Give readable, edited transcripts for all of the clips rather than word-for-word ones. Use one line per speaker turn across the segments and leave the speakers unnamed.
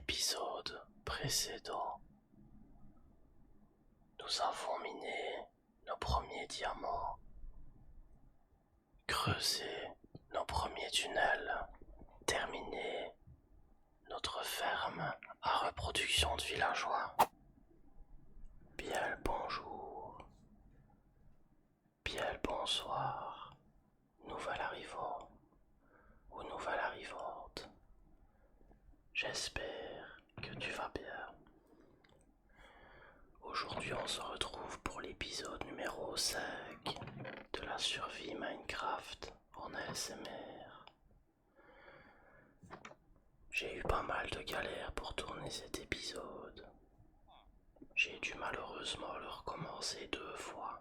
l'épisode précédent, nous avons miné nos premiers diamants, creusé nos premiers tunnels, terminé notre ferme à reproduction de villageois. Bien le bonjour, bien le bonsoir, nouvel arrivant ou nouvelle arrivante. J'espère que tu vas bien. Aujourd'hui on se retrouve pour l'épisode numéro 5 de la survie Minecraft en ASMR. J'ai eu pas mal de galères pour tourner cet épisode. J'ai dû malheureusement le recommencer 2 fois.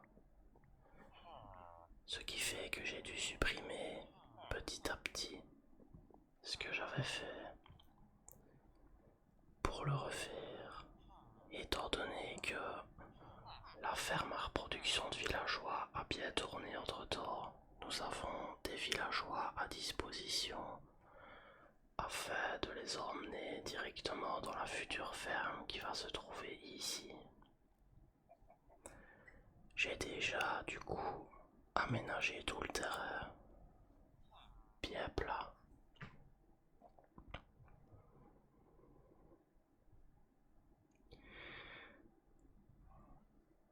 Ce qui fait que j'ai dû supprimer petit à petit ce que j'avais fait pour le refaire, étant donné que la ferme à reproduction de villageois a bien tourné entre temps. Nous avons des villageois à disposition afin de les emmener directement dans la future ferme qui va se trouver ici. J'ai déjà du coup aménagé tout le terrain bien plat.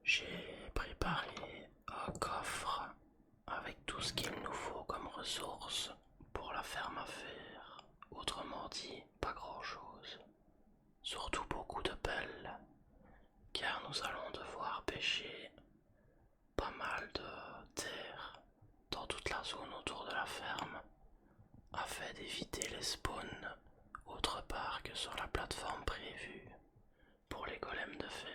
J'ai préparé un coffre avec tout ce qu'il nous faut comme ressources pour la ferme à faire. Autrement dit, pas grand chose. Surtout beaucoup de pelles, car nous allons devoir pêcher pas mal de terre dans toute la zone autour de la ferme afin d'éviter les spawns autre part que sur la plateforme prévue pour les golems de fer.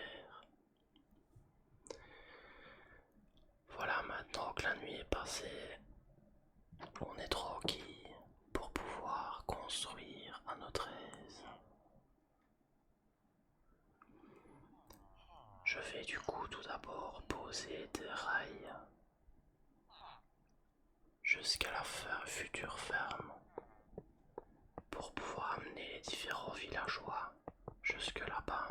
Voilà, maintenant que la nuit est passée, on est tranquille pour pouvoir construire à notre aise. Je vais du coup tout d'abord poser des rails jusqu'à la future ferme pour pouvoir amener les différents villageois jusque là-bas.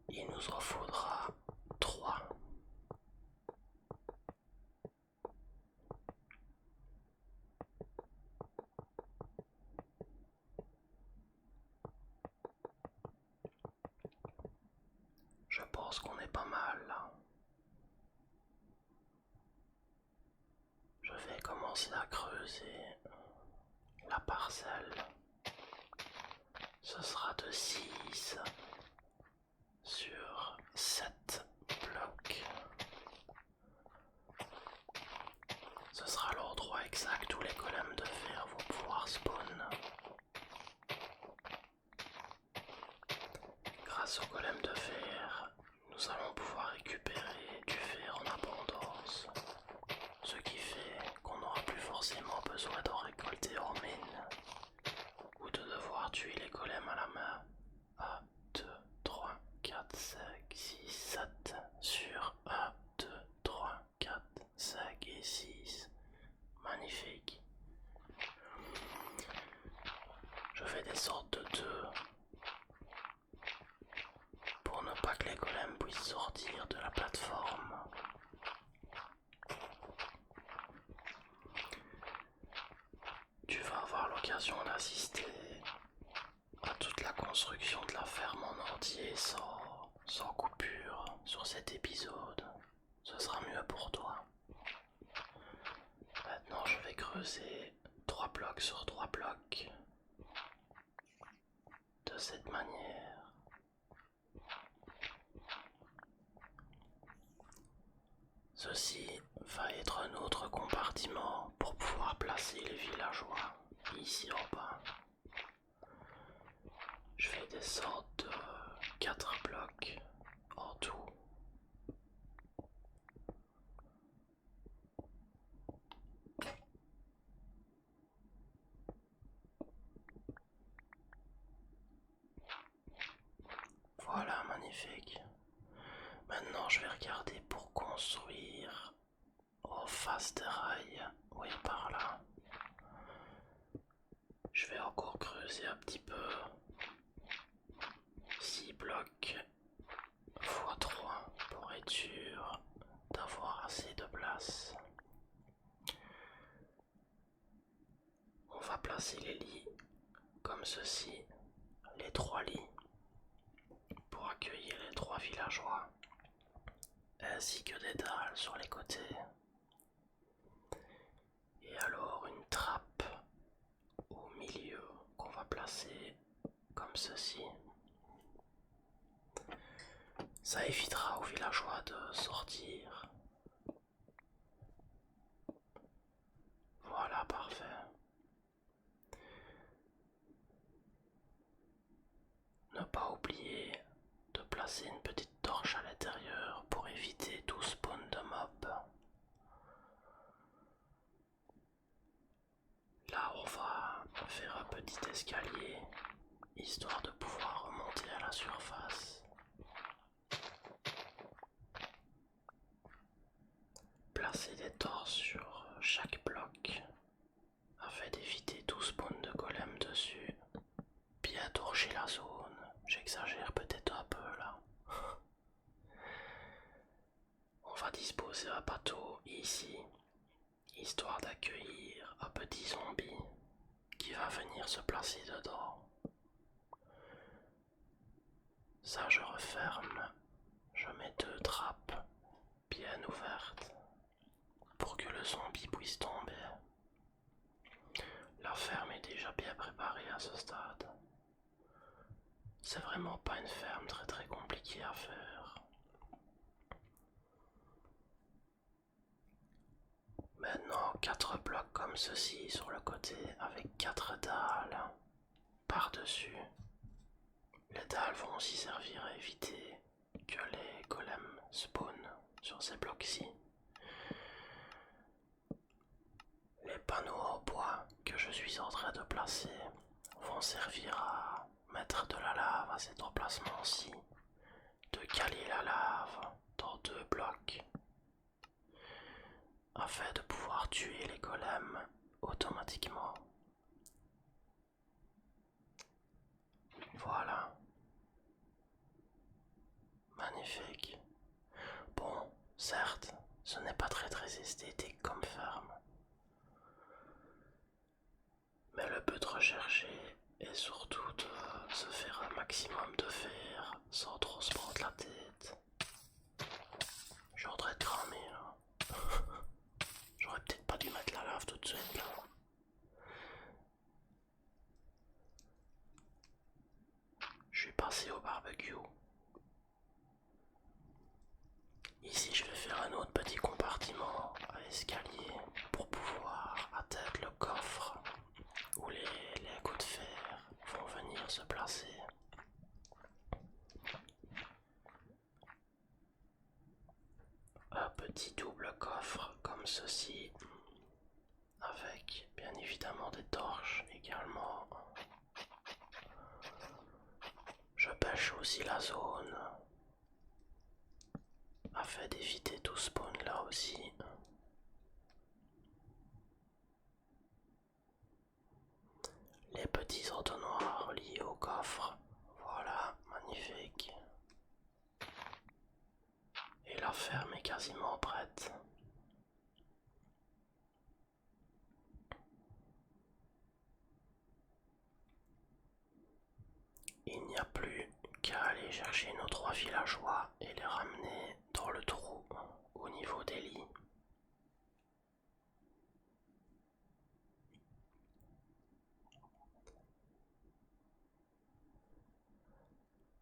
Il nous en faudra 3. Je pense qu'on est pas mal là. Je vais commencer à creuser la parcelle. Ce sera de 6 sur 7 blocs. Ce sera l'endroit exact où les golems de fer vont pouvoir spawn. Grâce aux golems de fer, nous allons pouvoir récupérer du fer en abondance. Ce qui fait qu'on n'aura plus forcément besoin d'en récolter en mine ou de devoir tuer les golems à la main. 1, 2, 3, 4, 5, 6, 7 sur 1, 2, 3, 4, 5 et 6. Magnifique. Je fais des sortes de 2 pour ne pas que les golems puissent sortir de la plateforme. Tu vas avoir l'occasion d'assister à toute la construction de la ferme en entier sans coupure sur cet épisode. Ce sera mieux pour toi. Maintenant je vais creuser 3 blocs sur 3 blocs de cette manière. Ceci va être un autre compartiment pour pouvoir placer les villageois ici en bas. Je vais descendre de 4 blocs en tout. Voilà, magnifique. Maintenant je vais regarder pour construire en face des rails. Oui, par là. Je vais encore creuser disposer un petit peu 6 blocs x 3 pour être sûr d'avoir assez de place. On va placer les lits comme ceci, les 3 lits, pour accueillir les 3 villageois, ainsi que des dalles sur les côtés. Et alors une trappe au milieu qu'on va placer comme ceci. Ça évitera aux villageois de sortir. Voilà, parfait. Ne pas oublier de placer une petite torche à l'intérieur pour éviter tout spawn de mobs. Là, on va faire un petit escalier, histoire de pouvoir remonter à la surface. Placer des torches sur chaque bloc, afin d'éviter tout spawn de golem dessus. Bien torcher la zone, j'exagère peut-être un peu là. On va disposer un bateau ici, histoire d'accueillir un petit zombie qui va venir se placer dedans. Ça, je referme, je mets 2 trappes bien ouvertes pour que le zombie puisse tomber. La ferme est déjà bien préparée à ce stade. C'est vraiment pas une ferme très compliquée à faire. Maintenant 4 blocs comme ceci sur le côté avec 4 dalles par-dessus. Les dalles vont aussi servir à éviter que les golems spawnent sur ces blocs-ci. Les panneaux en bois que je suis en train de placer vont servir à mettre de la lave à cet emplacement-ci, de caler la lave dans 2 blocs afin de pouvoir tuer les golems automatiquement. Voilà. Magnifique. Bon, certes, ce n'est pas très esthétique comme ferme. Mais le but recherché est surtout de se faire un maximum de fer sans trop se prendre la tête. Je suis en train de cramer là. J'aurais peut-être pas dû mettre la lave tout de suite là. Je suis passé au barbecue. Ici je vais faire un autre petit compartiment à escalier pour pouvoir atteindre le coffre où les coups de fer vont venir se placer. Un petit double coffre comme ceci, avec bien évidemment des torches également. Je pêche aussi la zone afin d'éviter tout spawn là aussi. Les petits entonnoirs liés au coffre, voilà, magnifique. Et la ferme est quasiment prête. Il n'y a plus qu'à aller chercher nos 3 villageois et les ramener dans le trou au niveau des lits.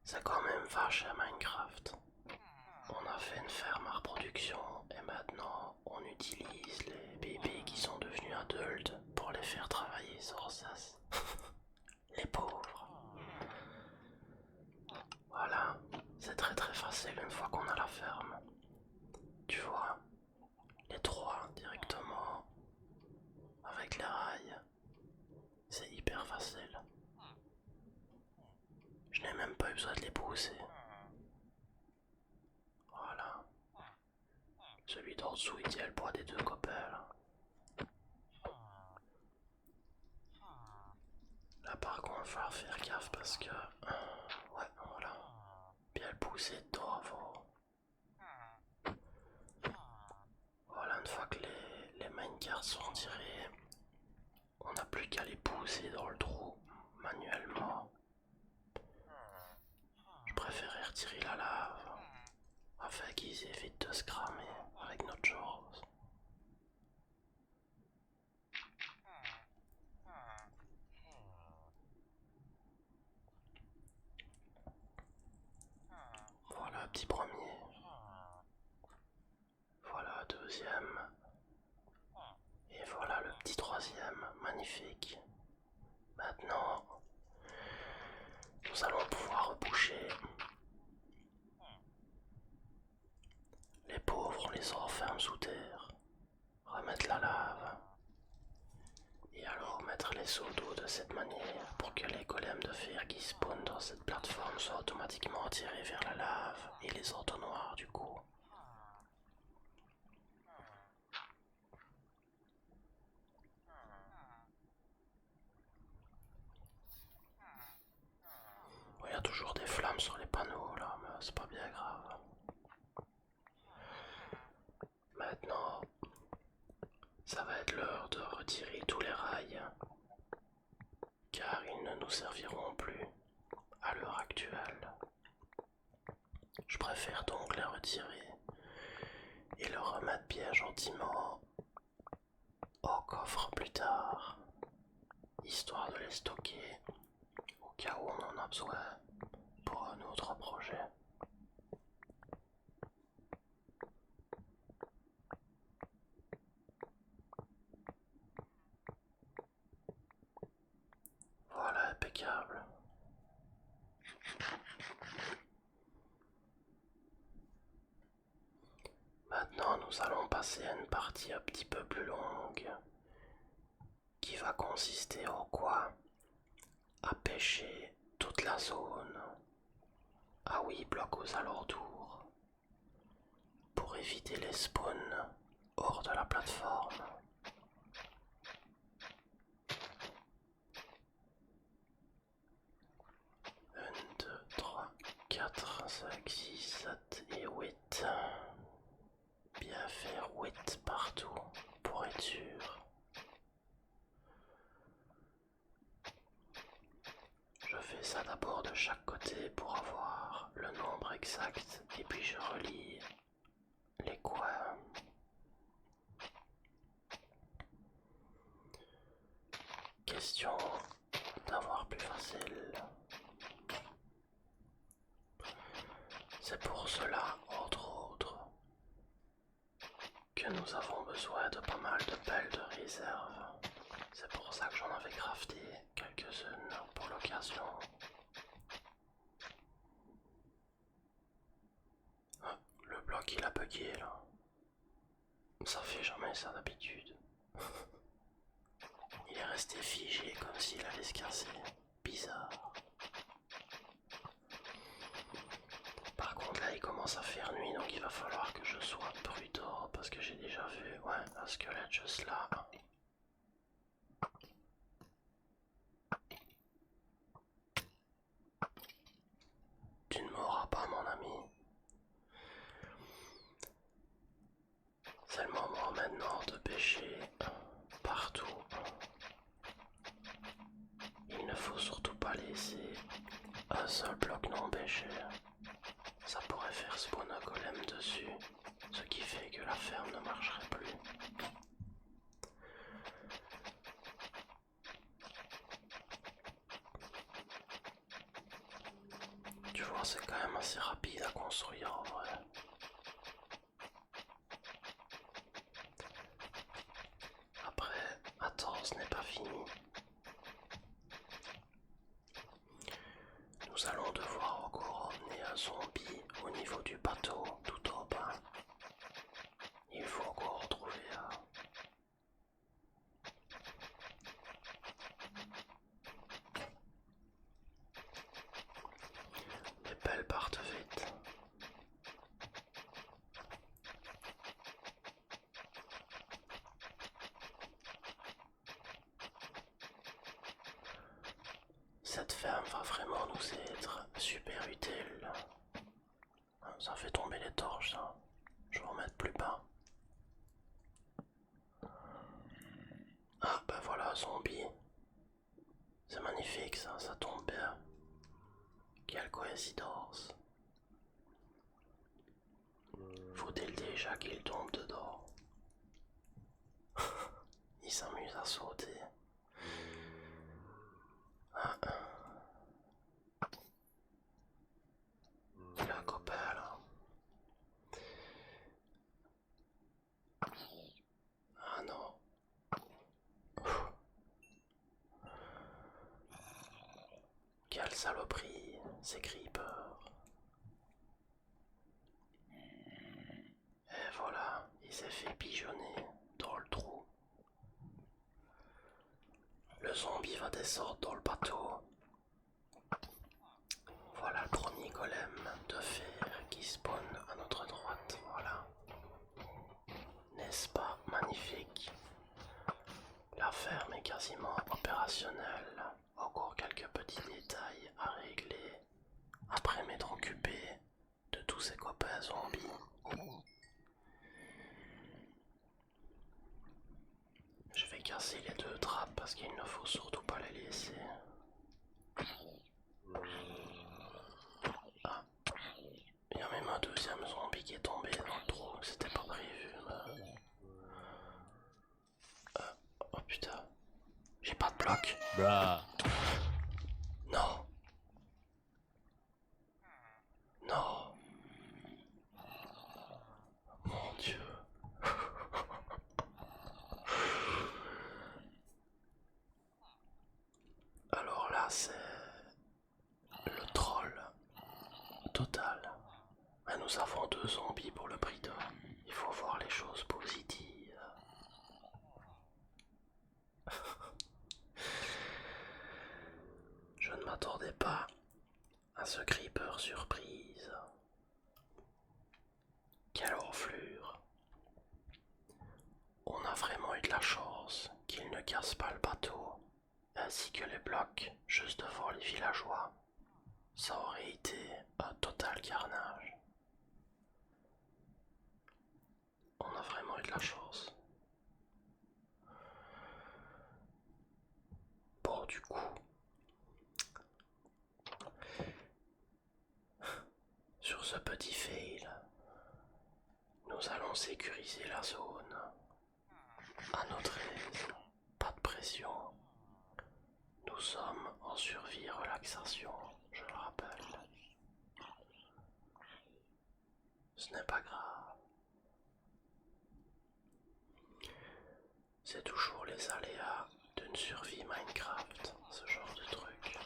C'est quand même vache à Minecraft. On a fait une ferme à reproduction et maintenant on utilise les bébés qui sont devenus adultes pour les faire travailler sur ça. Les pauvres. Voilà, c'est très facile une fois qu'on a la ferme. Tu vois, les 3 directement avec les rails, c'est hyper facile. Je n'ai même pas eu besoin de les pousser. Voilà. Celui d'en dessous il tient le poids des 2 copains là. Là par contre va falloir faire gaffe parce que... ouais, voilà. Bien le pousser dedans avant. Voilà, une fois que les minecarts sont retirés, on n'a plus qu'à les pousser dans le trou manuellement. Je préférais retirer la lave afin qu'ils évitent de se cramer avec notre chose. Voilà, petit premier. Voilà, deuxième. Et voilà le petit troisième. Magnifique. Maintenant, nous allons pouvoir reboucher. Les pauvres, on les enferme sous terre. Remettre la lave. Et alors mettre les seaux d'eau de cette manière pour que les golems de fer qui spawnent dans cette plateforme soient automatiquement attirés vers la lave et les entonnoirs du coup. Bon, il y a toujours des flammes sur les panneaux là, mais c'est pas bien grave. Maintenant, ça va être l'heure de retirer tous les rails, car ils ne nous serviront plus à l'heure actuelle. Je préfère donc les retirer et le remettre bien gentiment au coffre plus tard, histoire de les stocker au cas où on en a besoin pour un autre projet. Voilà, impeccable. Maintenant, nous allons passer à une partie un petit peu plus longue qui va consister en quoi? À pêcher toute la zone. Ah oui, bloc aux alentours. Pour éviter les spawns hors de la plateforme. 1, 2, 3, 4, 5, 6, 7 et 8. Bien faire 8 partout pour être sûr. Je fais ça d'abord de chaque côté pour avoir le nombre exact et puis je relie les coins. Question d'avoir plus facile. C'est pour cela, entre autres, que nous avons besoin de pas mal de pelles de réserve. C'est pour ça que j'en avais crafté quelques-unes pour l'occasion. Ah, le bloc il a bugué là. Ça fait jamais ça d'habitude. Il est resté figé comme s'il allait se casser. Bizarre. Par contre là il commence à faire nuit donc il va falloir que je sois prudent parce que j'ai déjà vu un squelette juste là. Tu ne m'auras pas mon ami. C'est le moment maintenant de pêcher partout. Il ne faut surtout pas laisser un seul bloc non pêché. Ça pourrait faire spawn un golem dessus, ce qui fait que la ferme ne marcherait plus. Tu vois, c'est quand même assez rapide à construire en vrai. Après, attends, ce n'est pas fini. Nous allons devoir encore emmener un zombie au niveau du bateau tout en bas. Il faut encore trouver un. Les pelles partent vite. Cette ferme va vraiment nous être super utile. Ça fait tomber les torches, ça. Je vais en mettre plus bas. Ah, ben voilà, zombie. C'est magnifique, ça tombe bien. Quelle coïncidence. Faut-il déjà qu'il tombe dedans? Il s'amuse à sauter. Ah, il a un copain là. Ah non. Quelle saloperie, ces creepers. Et voilà, il s'est fait pigeonner dans le trou. Le zombie va descendre dans le bateau. Voilà le premier golem de fer qui spawn à notre droite, voilà. N'est-ce pas magnifique? La ferme est quasiment opérationnelle. Encore quelques petits détails à régler après m'être occupé de tous ces copains zombies. Je vais casser les deux trappes parce qu'il ne faut surtout pas les laisser. Ah, il y a même un deuxième zombie qui est tombé dans le trou, c'était pas prévu. Oh putain, j'ai pas de bloc.
Bruh.
Non. Non. Mon Dieu. Alors là, c'est le troll total. Mais nous avons deux zombies pour le prix d'un. Il faut voir les choses positives. Je ne m'attendais pas à ce creeper surprise. Quelle enflure. On a vraiment eu de la chance qu'il ne casse pas le bateau, ainsi que les blocs juste devant les villageois. Ça aurait été un total carnage. On a vraiment eu de la chance. Bon, du coup, sur ce petit fail, nous allons sécuriser la zone. À notre aise, pas de pression. Nous sommes en survie relaxation, je le rappelle. Ce n'est pas grave. C'est toujours les aléas d'une survie Minecraft, ce genre de truc.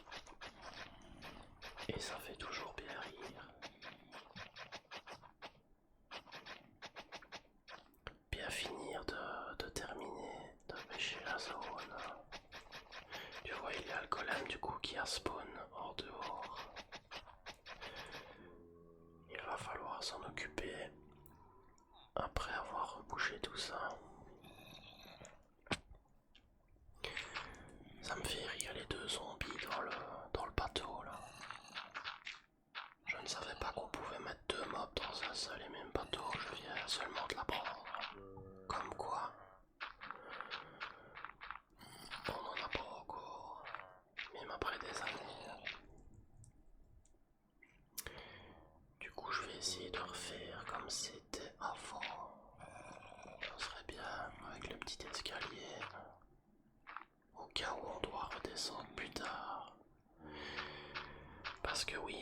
Et ça fait toujours bien rire. Bien finir de terminer de pêcher la zone. Tu vois, il y a le golem du coup qui a spawn hors dehors. Il va falloir s'en occuper après avoir rebouché tout ça. Ça me fait rire les deux zombies dans le bateau là. Je ne savais pas qu'on pouvait mettre deux mobs dans un seul et même bateau, je viens seulement de l'apprendre. Comme quoi, on n'en a pas encore, même après des années. Du coup, je vais essayer de refaire comme c'était avant. Ça serait bien avec le petit escalier, au cas où on doit redescendre plus tard. Parce que oui,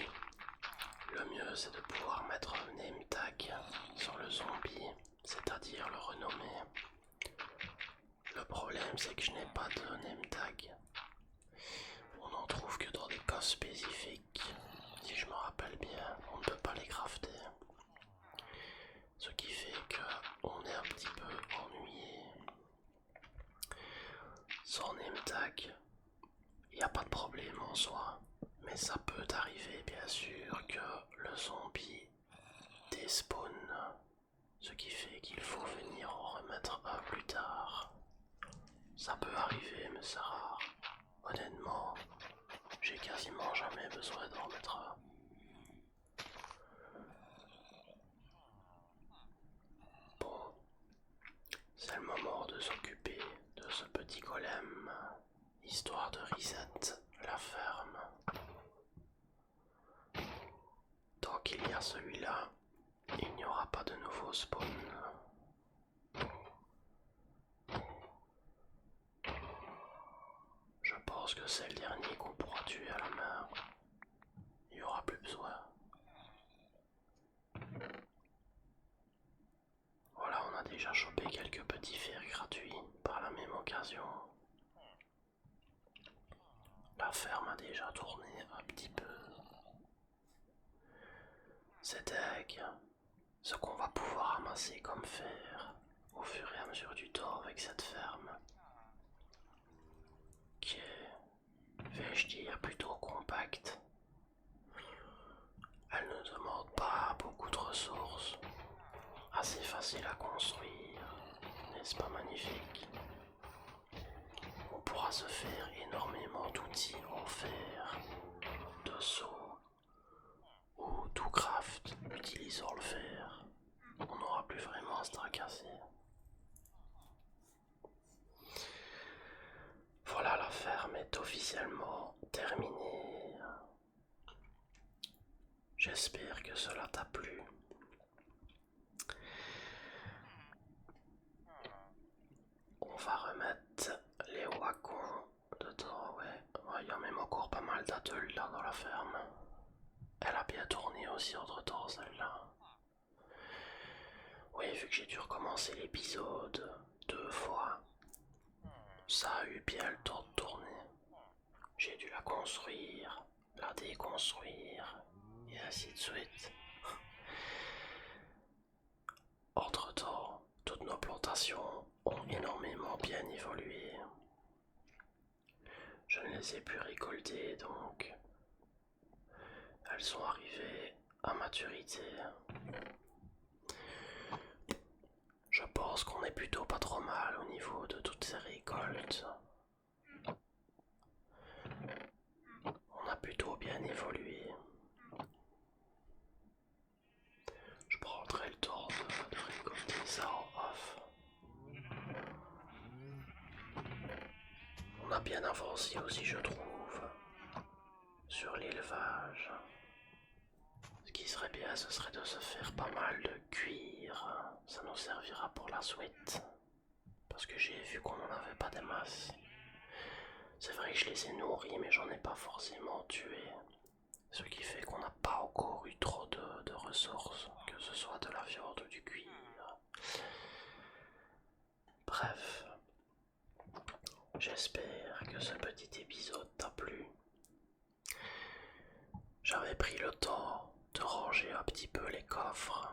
le mieux c'est de pouvoir mettre un name tag sur le zombie, c'est-à-dire le renommer. Le problème c'est que je n'ai pas de name tag. On n'en trouve que dans des cas spécifiques. Si je me rappelle bien, on ne peut pas les crafter. Ce qui fait qu'on est un petit peu ennuyé. Sans name tag, il n'y a pas de problème en soi. Mais ça peut arriver bien sûr que le zombie despawn. Ce qui fait qu'il faut venir en remettre un plus tard. Ça peut arriver mais c'est rare. Honnêtement, j'ai besoin d'en remettre un. Bon, c'est le moment de s'occuper de ce petit golem, histoire de reset la ferme. Tant qu'il y a celui-là, il n'y aura pas de nouveau spawn. Je pense que c'est le dernier qu'on pourra tuer à la main. Il n'y aura plus besoin. Voilà, on a déjà chopé quelques petits fers gratuits par la même occasion. La ferme a déjà tourné un petit peu. C'est dingue ce qu'on va pouvoir amasser comme fer au fur et à mesure du temps avec cette ferme, qui est, vais-je dire, plutôt compacte. Elle ne demande pas beaucoup de ressources, assez facile à construire, n'est-ce pas magnifique? On pourra se faire énormément d'outils en fer, de seaux ou tout craft utilisant le fer. On n'aura plus vraiment à se tracasser. Voilà, la ferme est officiellement terminée. J'espère que cela t'a plu. On va remettre les wagons dedans, ouais. Il y a même encore pas mal d'atels là dans la ferme. Elle a bien tourné aussi entre temps celle-là. Oui, vu que j'ai dû recommencer l'épisode 2 fois, ça a eu bien le temps de tourner. J'ai dû la construire, la déconstruire, et ainsi de suite. Entre-temps, toutes nos plantations ont énormément bien évolué. Je ne les ai plus récoltées, donc elles sont arrivées à maturité. Je pense qu'on est plutôt pas trop mal au niveau de toutes ces récoltes. On a plutôt bien évolué. Je prendrai le temps de récolter ça en off. On a bien avancé aussi, je trouve, sur l'élevage. Ce qui serait bien, ce serait de se faire pas mal de cuir. Ça nous servira pour la suite. Parce que j'ai vu qu'on n'en avait pas des masses. C'est vrai que je les ai nourris, mais j'en ai pas forcément tué. Ce qui fait qu'on n'a pas encore eu trop de ressources, que ce soit de la viande ou du cuir. Bref, j'espère que ce petit épisode t'a plu. J'avais pris le temps de ranger un petit peu les coffres,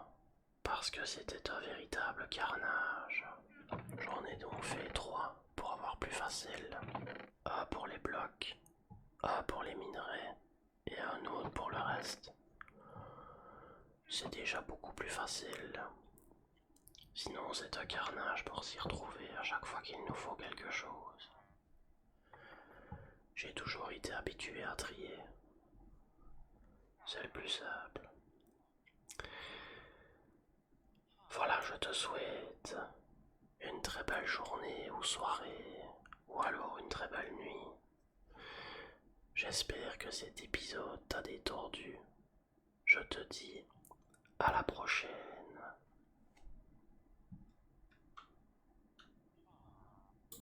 parce que c'était un véritable carnage. J'en ai donc fait 3 pour avoir plus facile. Un pour les blocs, un pour les minerais et un autre pour le reste. C'est déjà beaucoup plus facile. Sinon c'est un carnage pour s'y retrouver à chaque fois qu'il nous faut quelque chose. J'ai toujours été habitué à trier. C'est le plus simple. Voilà, je te souhaite une très belle journée ou soirée, ou alors une très belle nuit. J'espère que cet épisode t'a détendu. Je te dis à la prochaine.